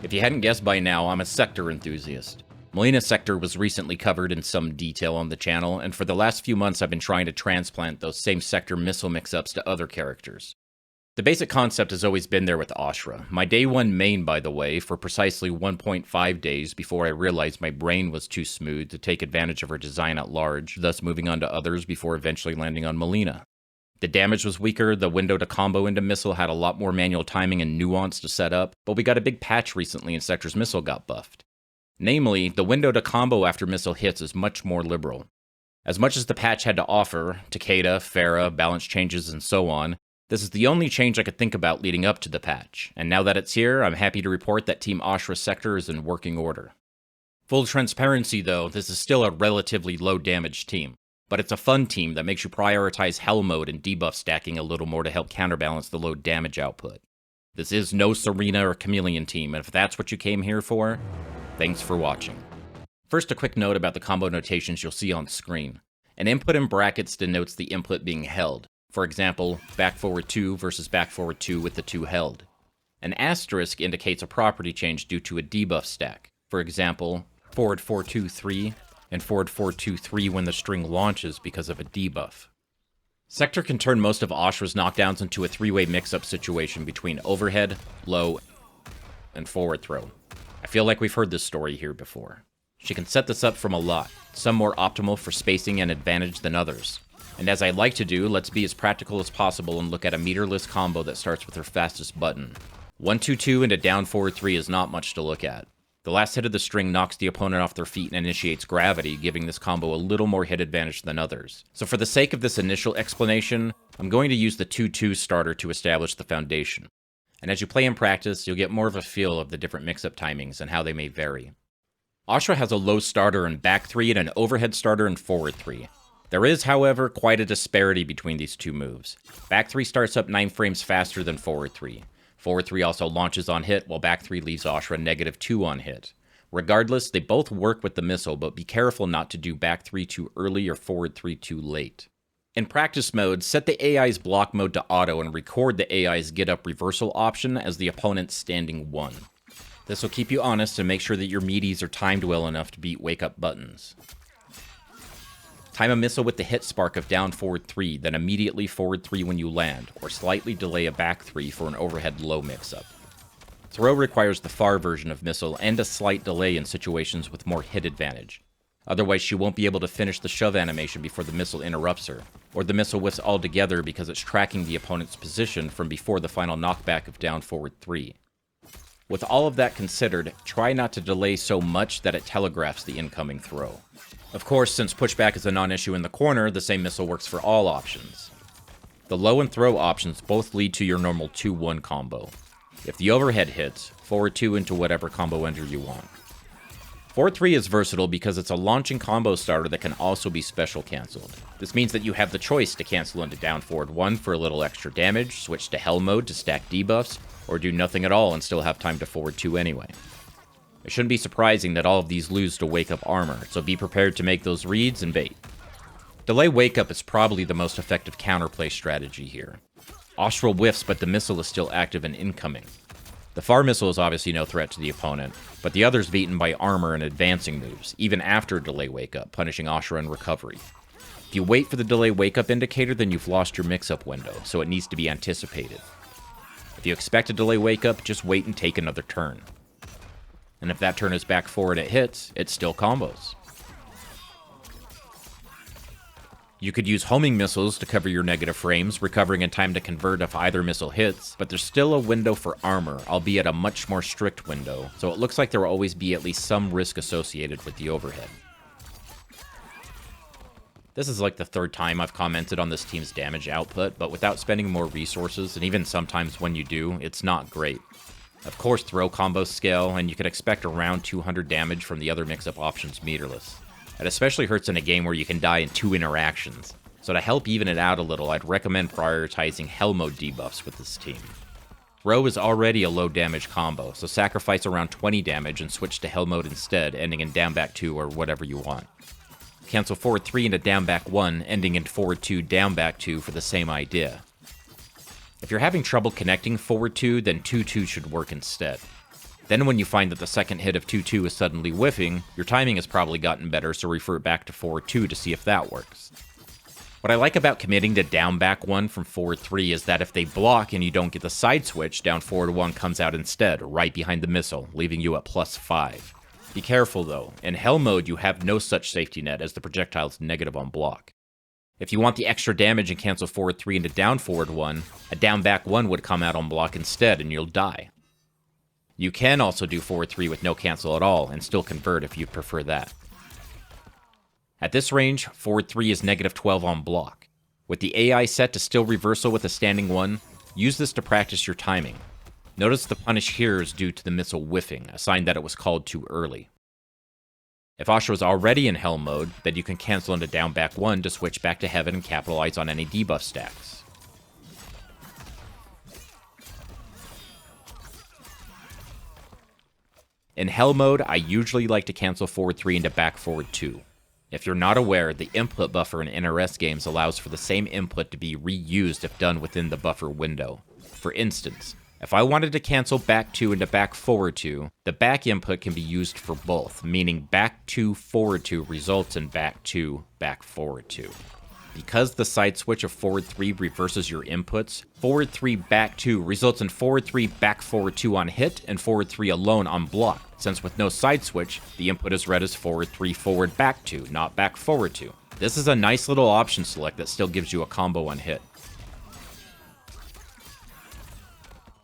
If you hadn't guessed by now, I'm a Sektor enthusiast. Melina's Sektor was recently covered in some detail on the channel, and for the last few months I've been trying to transplant those same Sektor missile mix-ups to other characters. The basic concept has always been there with Ashrah, my day 1 main by the way, for precisely 1.5 days before I realized my brain was too smooth to take advantage of her design at large, thus moving on to others before eventually landing on Melina. The damage was weaker, the window to combo into missile had a lot more manual timing and nuance to set up, but we got a big patch recently and Sektor's missile got buffed. Namely, the window to combo after missile hits is much more liberal. As much as the patch had to offer, Takeda, Pharah, balance changes, and so on, this is the only change I could think about leading up to the patch, and now that it's here, I'm happy to report that Team Ashrah Sektor is in working order. Full transparency though, this is still a relatively low damage team, but it's a fun team that makes you prioritize hell mode and debuff stacking a little more to help counterbalance the low damage output. This is no Serena or Chameleon team, and if that's what you came here for, thanks for watching. First, a quick note about the combo notations you'll see on screen. An input in brackets denotes the input being held. For example, back forward 2 versus back forward 2 with the 2 held. An asterisk indicates a property change due to a debuff stack. For example, forward 4-2-3 and forward 4-2-3 when the string launches because of a debuff. Sektor can turn most of Ashrah's knockdowns into a 3-way mix-up situation between overhead, low, and forward throw. I feel like we've heard this story here before. She can set this up from a lot, some more optimal for spacing and advantage than others. And as I like to do, let's be as practical as possible and look at a meterless combo that starts with her fastest button. 1-2-2 into down forward 3 is not much to look at. The last hit of the string knocks the opponent off their feet and initiates gravity, giving this combo a little more hit advantage than others. So for the sake of this initial explanation, I'm going to use the 2-2 starter to establish the foundation. And as you play in practice, you'll get more of a feel of the different mix-up timings and how they may vary. Ashrah has a low starter in back 3 and an overhead starter in forward 3. There is, however, quite a disparity between these two moves. Back 3 starts up 9 frames faster than forward 3. Forward 3 also launches on hit, while back 3 leaves Ashrah -2 on hit. Regardless, they both work with the missile, but be careful not to do back 3 too early or forward 3 too late. In practice mode, set the AI's block mode to auto and record the AI's get up reversal option as the opponent's standing 1. This will keep you honest and make sure that your meaties are timed well enough to beat wake up buttons. Time a missile with the hit spark of down forward 3, then immediately forward 3 when you land, or slightly delay a back 3 for an overhead low mix-up. Throw requires the far version of missile and a slight delay in situations with more hit advantage. Otherwise she won't be able to finish the shove animation before the missile interrupts her, or the missile whiffs altogether because it's tracking the opponent's position from before the final knockback of down forward 3. With all of that considered, try not to delay so much that it telegraphs the incoming throw. Of course, since pushback is a non-issue in the corner, the same missile works for all options. The low and throw options both lead to your normal 2-1 combo. If the overhead hits, forward 2 into whatever combo ender you want. Forward 3 is versatile because it's a launching combo starter that can also be special cancelled. This means that you have the choice to cancel into down forward 1 for a little extra damage, switch to hell mode to stack debuffs, or do nothing at all and still have time to forward 2 anyway. It shouldn't be surprising that all of these lose to wake up armor, so be prepared to make those reads and bait. Delay wake up is probably the most effective counterplay strategy here. Ashrah whiffs, but the missile is still active and incoming. The far missile is obviously no threat to the opponent, but the other's beaten by armor and advancing moves, even after delay wake up, punishing Ashrah in recovery. If you wait for the delay wake up indicator, then you've lost your mix-up window, so it needs to be anticipated. If you expect a delay wake up, just wait and take another turn. And if that turn is back forward it hits, it still combos. You could use homing missiles to cover your negative frames, recovering in time to convert if either missile hits, but there's still a window for armor, albeit a much more strict window, so it looks like there will always be at least some risk associated with the overhead. This is like the 3rd time I've commented on this team's damage output, but without spending more resources, and even sometimes when you do, it's not great. Of course, throw combos scale, and you can expect around 200 damage from the other mix-up options meterless. It especially hurts in a game where you can die in 2 interactions, so to help even it out a little, I'd recommend prioritizing hell mode debuffs with this team. Throw is already a low damage combo, so sacrifice around 20 damage and switch to hell mode instead, ending in down back 2 or whatever you want. Cancel forward 3 into down back 1, ending in forward 2 down back 2 for the same idea. If you're having trouble connecting forward 2, then 2-2 should work instead. Then when you find that the second hit of 2-2 is suddenly whiffing, your timing has probably gotten better, so refer back to forward 2 to see if that works. What I like about committing to down back 1 from forward 3 is that if they block and you don't get the side switch, down forward 1 comes out instead, right behind the missile, leaving you at +5. Be careful though, in hell mode you have no such safety net as the projectile is negative on block. If you want the extra damage and cancel forward 3 into down forward 1, a down back 1 would come out on block instead and you'll die. You can also do forward 3 with no cancel at all and still convert if you prefer that. At this range, forward 3 is -12 on block. With the AI set to still reversal with a standing 1, use this to practice your timing. Notice the punish here is due to the missile whiffing, a sign that it was called too early. If Ashrah is already in hell mode, then you can cancel into down back 1 to switch back to heaven and capitalize on any debuff stacks. In hell mode, I usually like to cancel forward 3 into back forward 2. If you're not aware, the input buffer in NRS games allows for the same input to be reused if done within the buffer window. For instance, if I wanted to cancel back 2 into back forward 2, the back input can be used for both, meaning back 2 forward 2 results in back 2 back forward 2. Because the side switch of forward 3 reverses your inputs, forward 3 back 2 results in forward 3 back forward 2 on hit and forward 3 alone on block, since with no side switch, the input is read as forward 3 forward back 2, not back forward 2. This is a nice little option select that still gives you a combo on hit.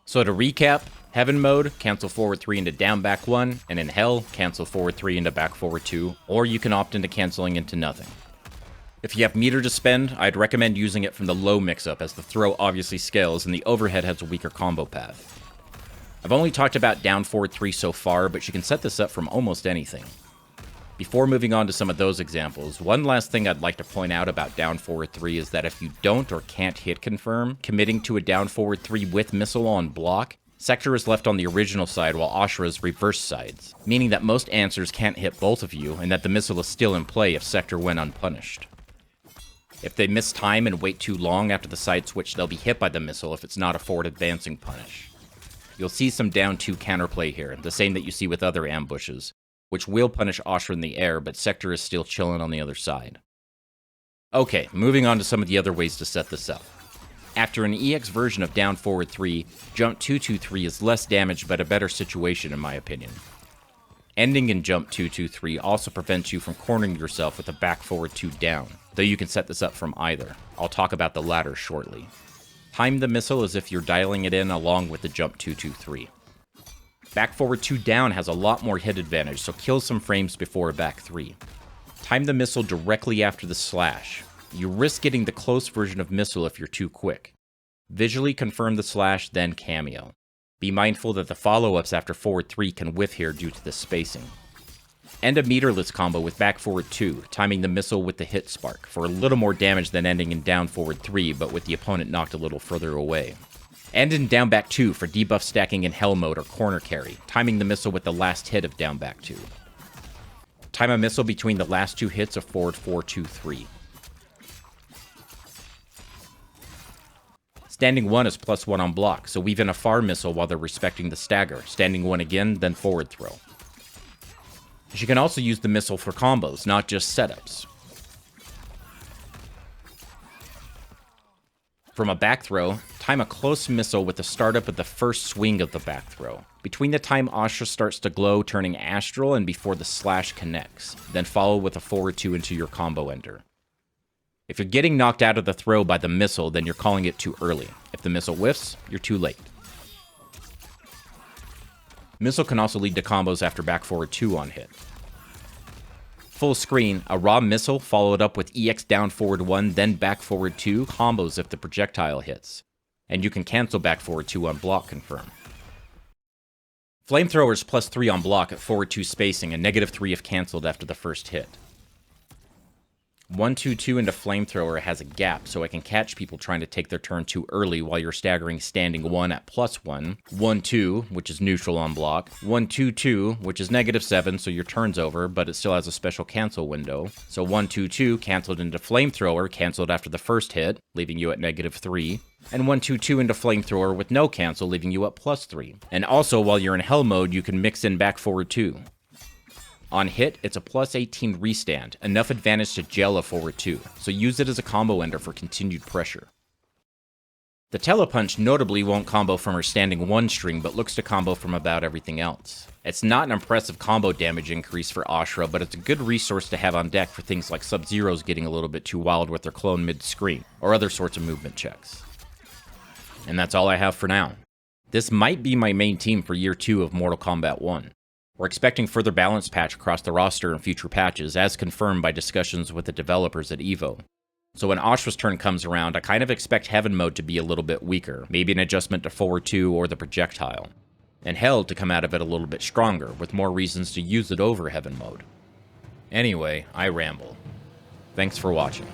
So to recap, heaven mode, cancel forward 3 into down back 1, and in hell, cancel forward 3 into back forward 2, or you can opt into canceling into nothing. If you have meter to spend, I'd recommend using it from the low mix-up, as the throw obviously scales and the overhead has a weaker combo path. I've only talked about down forward 3 so far, but you can set this up from almost anything. Before moving on to some of those examples, one last thing I'd like to point out about down forward 3 is that if you don't or can't hit confirm, committing to a down forward 3 with missile on block, Sektor is left on the original side while Ashrah is reverse sides, meaning that most answers can't hit both of you and that the missile is still in play if Sektor went unpunished. If they miss time and wait too long after the side switch, they'll be hit by the missile if it's not a forward advancing punish. You'll see some down 2 counterplay here, the same that you see with other ambushes, which will punish Ashrah in the air, but Sektor is still chilling on the other side. Okay, moving on to some of the other ways to set this up. After an EX version of down forward 3, jump 2-2-3 is less damage but a better situation in my opinion. Ending in jump 2-2-3 also prevents you from cornering yourself with a back forward 2 down, though you can set this up from either. I'll talk about the latter shortly. Time the missile as if you're dialing it in along with the jump 2-2-3. Back forward 2 down has a lot more hit advantage, so kill some frames before back 3. Time the missile directly after the slash. You risk getting the close version of missile if you're too quick. Visually confirm the slash, then Kameo. Be mindful that the follow-ups after forward 3 can whiff here due to the spacing. End a meterless combo with back forward 2, timing the missile with the hit spark, for a little more damage than ending in down forward 3, but with the opponent knocked a little further away. End in down back 2 for debuff stacking in hell mode or corner carry, timing the missile with the last hit of down back 2. Time a missile between the last 2 hits of forward 4-2-3. Standing 1 is +1 on block, so weave in a far missile while they're respecting the stagger, standing 1 again, then forward throw. You can also use the missile for combos, not just setups. From a back throw, time a close missile with the startup of the first swing of the back throw, between the time Ashrah starts to glow turning astral and before the slash connects, then follow with a forward 2 into your combo ender. If you're getting knocked out of the throw by the missile, then you're calling it too early. If the missile whiffs, you're too late. Missile can also lead to combos after back forward 2 on hit. Full screen, a raw missile followed up with EX down forward 1, then back forward 2, combos if the projectile hits. And you can cancel back forward 2 on block confirm. Flamethrower is +3 on block at forward 2 spacing and -3 if cancelled after the first hit. 1-2-2 into Flamethrower has a gap, so I can catch people trying to take their turn too early while you're staggering standing 1 at +1. 1-2, which is neutral on block. 1-2-2, which is -7, so your turn's over, but it still has a special cancel window. So 1-2-2 canceled into Flamethrower, canceled after the first hit, leaving you at -3. And 1-2-2 into Flamethrower with no cancel, leaving you at +3. And also, while you're in Hell mode, you can mix in back forward too. On hit, it's a +18 restand, enough advantage to gel a forward 2, so use it as a combo ender for continued pressure. The Tele-punch notably won't combo from her standing 1 string, but looks to combo from about everything else. It's not an impressive combo damage increase for Ashrah, but it's a good resource to have on deck for things like Sub-Zero's getting a little bit too wild with their clone mid-screen, or other sorts of movement checks. And that's all I have for now. This might be my main team for Year 2 of Mortal Kombat 1. We're expecting further balance patch across the roster in future patches, as confirmed by discussions with the developers at EVO. So when Ashrah's turn comes around, I kind of expect Heaven mode to be a little bit weaker, maybe an adjustment to forward 2 or the projectile. And Hell to come out of it a little bit stronger, with more reasons to use it over Heaven mode. Anyway, I ramble. Thanks for watching.